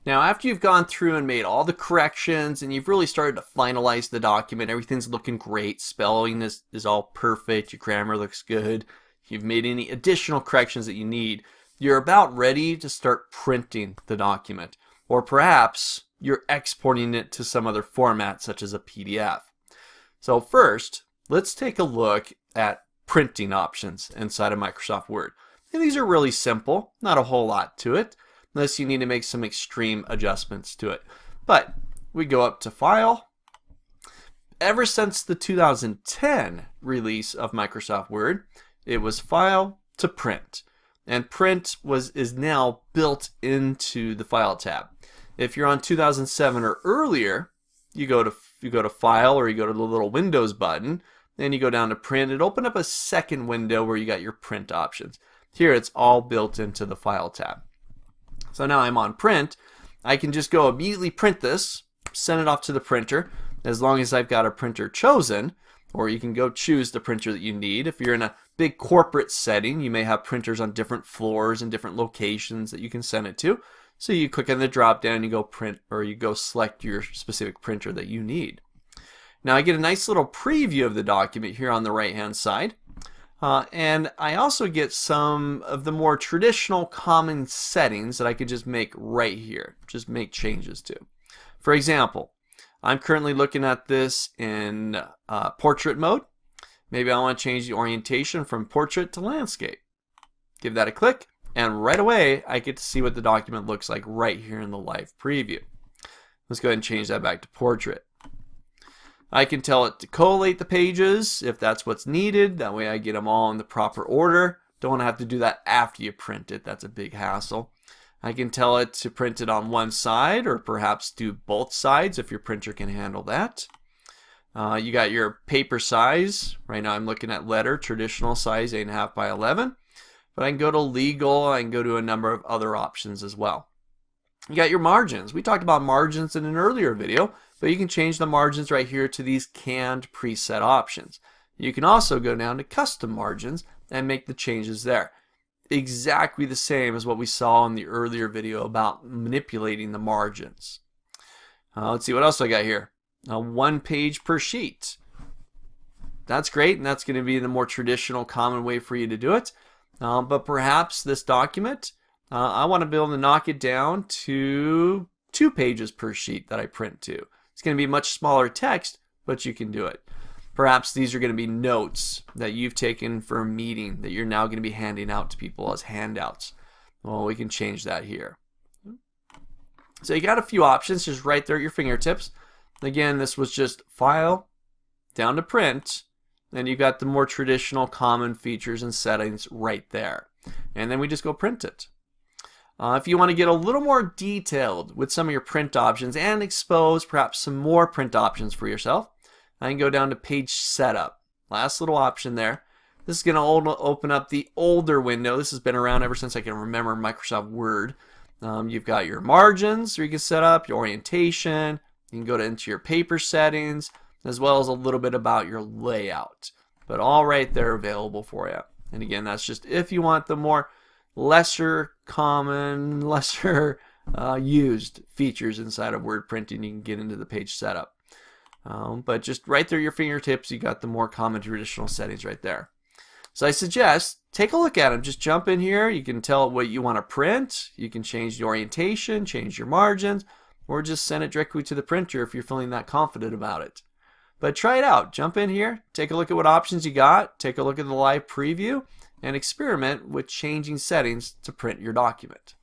Now, after you've gone through and made all the corrections and you've really started to finalize the document, everything's looking great, spelling is all perfect, your grammar looks good, you've made any additional corrections that you need, you're about ready to start printing the document. Or perhaps you're exporting it to some other format, such as a PDF. So first, let's take a look at printing options inside of Microsoft Word. And these are really simple, not a whole lot to it, unless you need to make some extreme adjustments to it. But we go up to File. Ever since the 2010 release of Microsoft Word, it was File to Print. And Print is now built into the File tab. If you're on 2007 or earlier, you go to File, or you go to the little Windows button, then you go down to Print. It opened up a second window where you got your print options. Here it's all built into the File tab. So now I'm on Print. I can just go immediately print this, send it off to the printer, as long as I've got a printer chosen, or you can go choose the printer that you need. If you're in a big corporate setting, you may have printers on different floors and different locations that you can send it to. So you click on the drop down, you go print, or you go select your specific printer that you need. Now I get a nice little preview of the document here on the right hand side. And I also get some of the more traditional common settings that I could just make right here, just make changes to. For example, I'm currently looking at this in portrait mode. Maybe I want to change the orientation from portrait to landscape. Give that a click, and right away I get to see what the document looks like right here in the live preview. Let's go ahead and change that back to portrait. I can tell it to collate the pages if that's what's needed. That way I get them all in the proper order. Don't want to have to do that after you print it. That's a big hassle. I can tell it to print it on one side, or perhaps do both sides if your printer can handle that. You got your paper size. Right now I'm looking at letter, traditional size 8.5 by 11. But I can go to legal. I can go to a number of other options as well. You got your margins. We talked about margins in an earlier video, but you can change the margins right here to these canned preset options. You can also go down to custom margins and make the changes there. Exactly the same as what we saw in the earlier video about manipulating the margins. Let's see what else I got here. 1 page per sheet. That's great, and that's going to be the more traditional common way for you to do it. But perhaps this document, I want to be able to knock it down to 2 pages per sheet that I print to. It's going to be much smaller text, but you can do it. Perhaps these are going to be notes that you've taken for a meeting that you're now going to be handing out to people as handouts. Well, we can change that here. So you got a few options just right there at your fingertips. Again, this was just File, down to Print, then you got the more traditional common features and settings right there. And then we just go print it. If you want to get a little more detailed with some of your print options and expose perhaps some more print options for yourself, I can go down to Page Setup. Last little option there. This is going to open up the older window. This has been around ever since I can remember Microsoft Word. You've got your margins where you can set up, your orientation. You can go into your paper settings, as well as a little bit about your layout. But all right there available for you. And again, that's just if you want the more lesser common, lesser used features inside of Word printing, you can get into the page setup. But just right there at your fingertips, you got the more common traditional settings right there. So I suggest take a look at them. Just jump in here. You can tell it what you want to print. You can change the orientation, change your margins, or just send it directly to the printer if you're feeling that confident about it. But try it out. Jump in here, take a look at what options you got, take a look at the live preview, and experiment with changing settings to print your document.